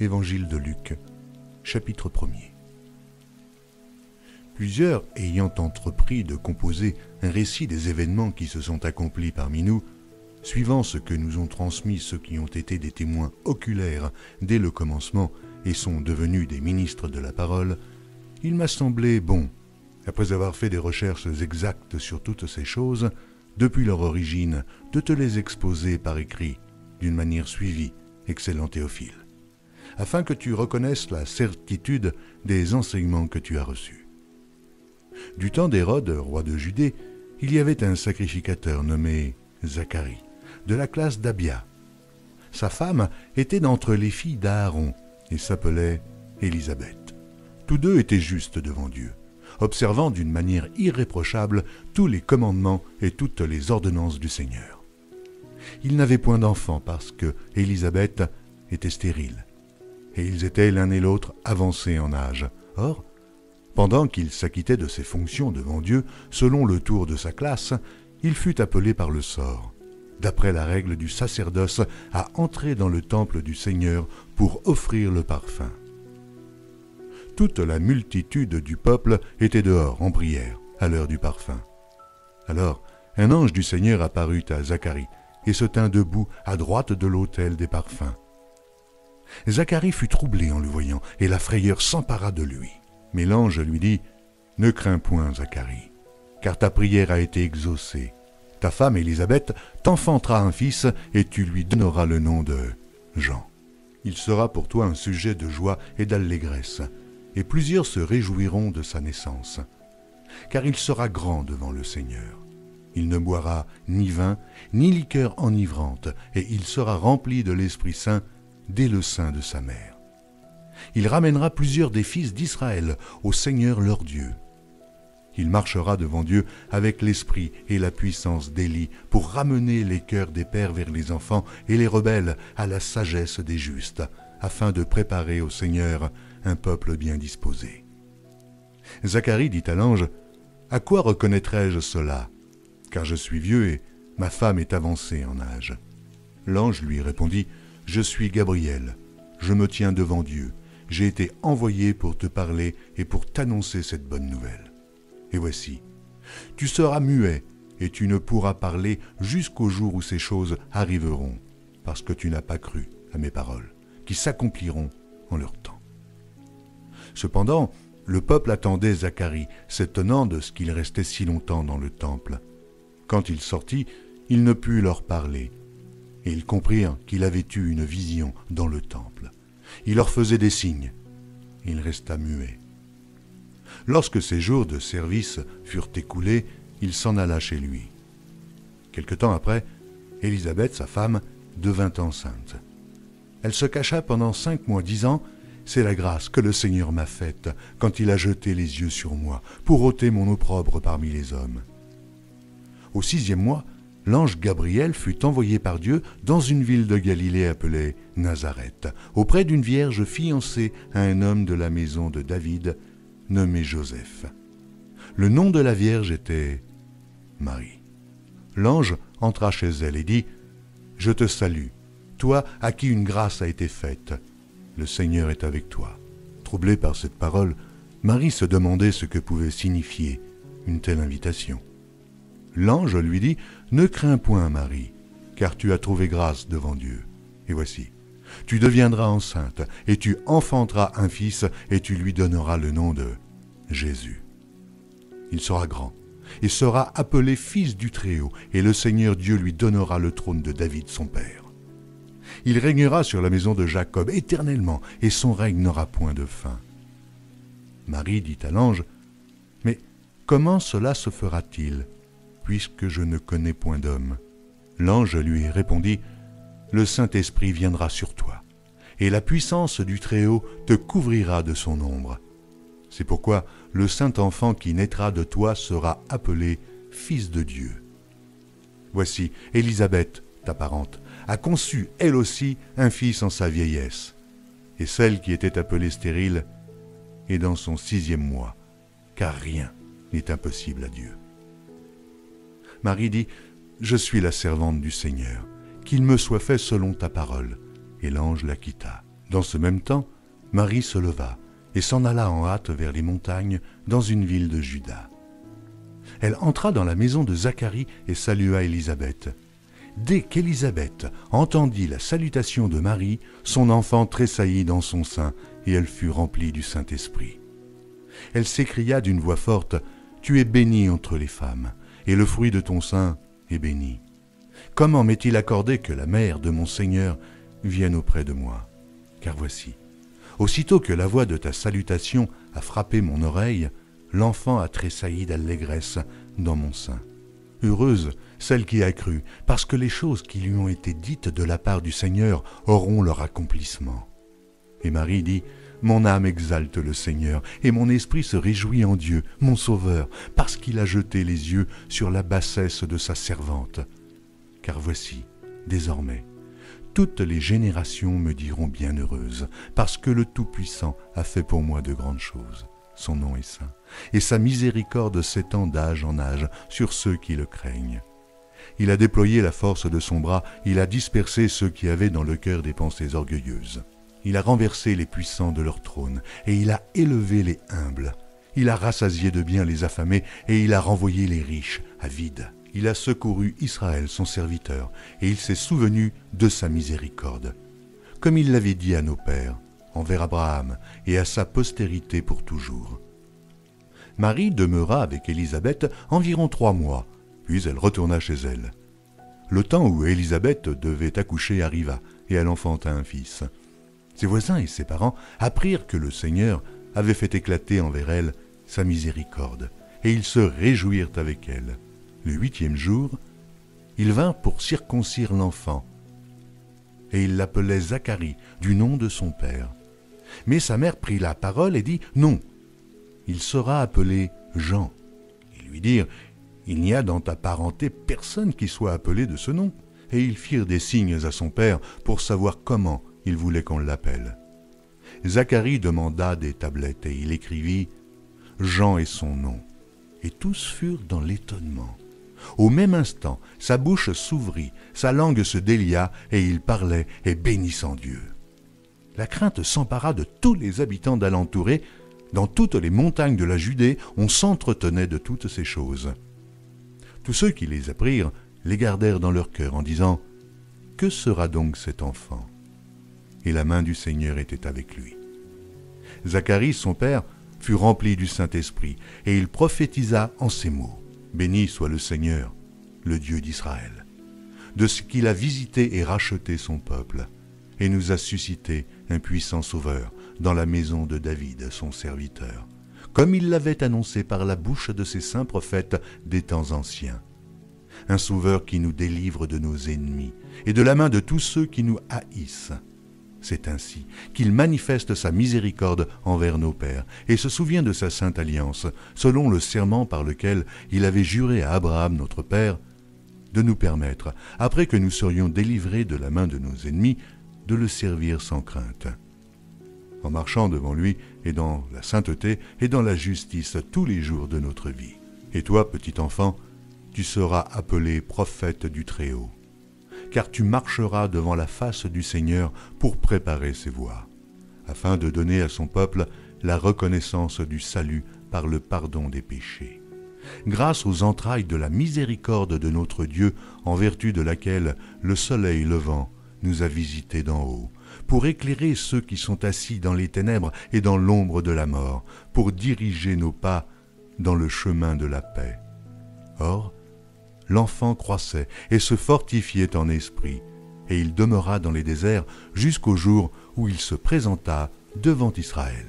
Évangile de Luc, chapitre 1er. Plusieurs ayant entrepris de composer un récit des événements qui se sont accomplis parmi nous, suivant ce que nous ont transmis ceux qui ont été des témoins oculaires dès le commencement et sont devenus des ministres de la parole, il m'a semblé bon, après avoir fait des recherches exactes sur toutes ces choses, depuis leur origine, de te les exposer par écrit, d'une manière suivie, excellent Théophile, afin que tu reconnaisses la certitude des enseignements que tu as reçus. Du temps d'Hérode, roi de Judée, il y avait un sacrificateur nommé Zacharie, de la classe d'Abia. Sa femme était d'entre les filles d'Aaron et s'appelait Élisabeth. Tous deux étaient justes devant Dieu, observant d'une manière irréprochable tous les commandements et toutes les ordonnances du Seigneur. Ils n'avaient point d'enfant parce que Élisabeth était stérile, et ils étaient l'un et l'autre avancés en âge. Or, pendant qu'il s'acquittait de ses fonctions devant Dieu, selon le tour de sa classe, il fut appelé par le sort, d'après la règle du sacerdoce, à entrer dans le temple du Seigneur pour offrir le parfum. Toute la multitude du peuple était dehors en prière, à l'heure du parfum. Alors, un ange du Seigneur apparut à Zacharie et se tint debout à droite de l'autel des parfums. Zacharie fut troublé en le voyant, et la frayeur s'empara de lui. Mais l'ange lui dit, « Ne crains point, Zacharie, car ta prière a été exaucée. Ta femme Élisabeth t'enfantera un fils, et tu lui donneras le nom de Jean. Il sera pour toi un sujet de joie et d'allégresse, et plusieurs se réjouiront de sa naissance. Car il sera grand devant le Seigneur. Il ne boira ni vin, ni liqueur enivrante, et il sera rempli de l'Esprit Saint dès le sein de sa mère. Il ramènera plusieurs des fils d'Israël au Seigneur leur Dieu. Il marchera devant Dieu avec l'esprit et la puissance d'Élie pour ramener les cœurs des pères vers les enfants et les rebelles à la sagesse des justes, afin de préparer au Seigneur un peuple bien disposé. » Zacharie dit à l'ange, « À quoi reconnaîtrai-je cela? Car je suis vieux et ma femme est avancée en âge. » L'ange lui répondit, « Je suis Gabriel, je me tiens devant Dieu. J'ai été envoyé pour te parler et pour t'annoncer cette bonne nouvelle. Et voici, tu seras muet et tu ne pourras parler jusqu'au jour où ces choses arriveront, parce que tu n'as pas cru à mes paroles, qui s'accompliront en leur temps. » Cependant, le peuple attendait Zacharie, s'étonnant de ce qu'il restait si longtemps dans le temple. Quand il sortit, il ne put leur parler, et ils comprirent qu'il avait eu une vision dans le temple. Il leur faisait des signes. Il resta muet. Lorsque ses jours de service furent écoulés, il s'en alla chez lui. Quelque temps après, Élisabeth, sa femme, devint enceinte. Elle se cacha pendant 5 mois, disant « C'est la grâce que le Seigneur m'a faite quand il a jeté les yeux sur moi pour ôter mon opprobre parmi les hommes. » Au 6e mois, l'ange Gabriel fut envoyé par Dieu dans une ville de Galilée appelée Nazareth, auprès d'une vierge fiancée à un homme de la maison de David, nommé Joseph. Le nom de la vierge était Marie. L'ange entra chez elle et dit, « Je te salue, toi à qui une grâce a été faite. Le Seigneur est avec toi. » Troublée par cette parole, Marie se demandait ce que pouvait signifier une telle invitation. L'ange lui dit, « Ne crains point, Marie, car tu as trouvé grâce devant Dieu. Et voici, tu deviendras enceinte, et tu enfanteras un fils, et tu lui donneras le nom de Jésus. Il sera grand, et sera appelé Fils du Très-Haut, et le Seigneur Dieu lui donnera le trône de David son père. Il régnera sur la maison de Jacob éternellement, et son règne n'aura point de fin. » Marie dit à l'ange, « Mais comment cela se fera-t-il, puisque je ne connais point d'homme? » L'ange lui répondit, « Le Saint-Esprit viendra sur toi, et la puissance du Très-Haut te couvrira de son ombre. C'est pourquoi le Saint-Enfant qui naîtra de toi sera appelé Fils de Dieu. Voici, Élisabeth, ta parente, a conçu elle aussi un fils en sa vieillesse, et celle qui était appelée stérile est dans son 6e mois, car rien n'est impossible à Dieu. » Marie dit, « Je suis la servante du Seigneur, qu'il me soit fait selon ta parole. » Et l'ange la quitta Dans ce même temps, Marie se leva et s'en alla en hâte vers les montagnes dans une ville de Juda. Elle entra dans la maison de Zacharie et salua Élisabeth. Dès qu'Élisabeth entendit la salutation de Marie, son enfant tressaillit dans son sein et elle fut remplie du Saint-Esprit. Elle s'écria d'une voix forte, « Tu es bénie entre les femmes, et le fruit de ton sein est béni. Comment m'est-il accordé que la mère de mon Seigneur vienne auprès de moi? Car voici, aussitôt que la voix de ta salutation a frappé mon oreille, l'enfant a tressailli d'allégresse dans mon sein. Heureuse celle qui a cru, parce que les choses qui lui ont été dites de la part du Seigneur auront leur accomplissement. » Et Marie dit, « Mon âme exalte le Seigneur, et mon esprit se réjouit en Dieu, mon Sauveur, parce qu'il a jeté les yeux sur la bassesse de sa servante. Car voici, désormais, toutes les générations me diront bienheureuse, parce que le Tout-Puissant a fait pour moi de grandes choses. Son nom est saint, et sa miséricorde s'étend d'âge en âge sur ceux qui le craignent. Il a déployé la force de son bras, il a dispersé ceux qui avaient dans le cœur des pensées orgueilleuses. Il a renversé les puissants de leur trône, et il a élevé les humbles. Il a rassasié de biens les affamés, et il a renvoyé les riches à vide. Il a secouru Israël, son serviteur, et il s'est souvenu de sa miséricorde. Comme il l'avait dit à nos pères, envers Abraham et à sa postérité pour toujours. » Marie demeura avec Élisabeth environ 3 mois, puis elle retourna chez elle. Le temps où Élisabeth devait accoucher arriva, et elle enfanta un fils. Ses voisins et ses parents apprirent que le Seigneur avait fait éclater envers elle sa miséricorde, et ils se réjouirent avec elle. Le 8e jour, ils vinrent pour circoncire l'enfant, et ils l'appelaient Zacharie, du nom de son père. Mais sa mère prit la parole et dit « Non, il sera appelé Jean. » Ils lui dirent « Il n'y a dans ta parenté personne qui soit appelé de ce nom. » Et ils firent des signes à son père pour savoir comment il voulait qu'on l'appelle. Zacharie demanda des tablettes et il écrivit « Jean est son nom. » Et tous furent dans l'étonnement. Au même instant, sa bouche s'ouvrit, sa langue se délia et il parlait et bénissant Dieu. La crainte s'empara de tous les habitants d'alentour et, dans toutes les montagnes de la Judée, on s'entretenait de toutes ces choses. Tous ceux qui les apprirent les gardèrent dans leur cœur en disant « Que sera donc cet enfant ?» Et la main du Seigneur était avec lui. Zacharie, son père, fut rempli du Saint-Esprit, et il prophétisa en ces mots. « Béni soit le Seigneur, le Dieu d'Israël, de ce qu'il a visité et racheté son peuple, et nous a suscité un puissant sauveur dans la maison de David, son serviteur, comme il l'avait annoncé par la bouche de ses saints prophètes des temps anciens. Un sauveur qui nous délivre de nos ennemis et de la main de tous ceux qui nous haïssent. C'est ainsi qu'il manifeste sa miséricorde envers nos pères et se souvient de sa sainte alliance, selon le serment par lequel il avait juré à Abraham notre père, de nous permettre, après que nous serions délivrés de la main de nos ennemis, de le servir sans crainte, en marchant devant lui et dans la sainteté et dans la justice tous les jours de notre vie. Et toi, petit enfant, tu seras appelé prophète du Très-Haut, car tu marcheras devant la face du Seigneur pour préparer ses voies, afin de donner à son peuple la reconnaissance du salut par le pardon des péchés, grâce aux entrailles de la miséricorde de notre Dieu, en vertu de laquelle le soleil levant nous a visités d'en haut, pour éclairer ceux qui sont assis dans les ténèbres et dans l'ombre de la mort, pour diriger nos pas dans le chemin de la paix. Or, l'enfant croissait et se fortifiait en esprit, et il demeura dans les déserts jusqu'au jour où il se présenta devant Israël.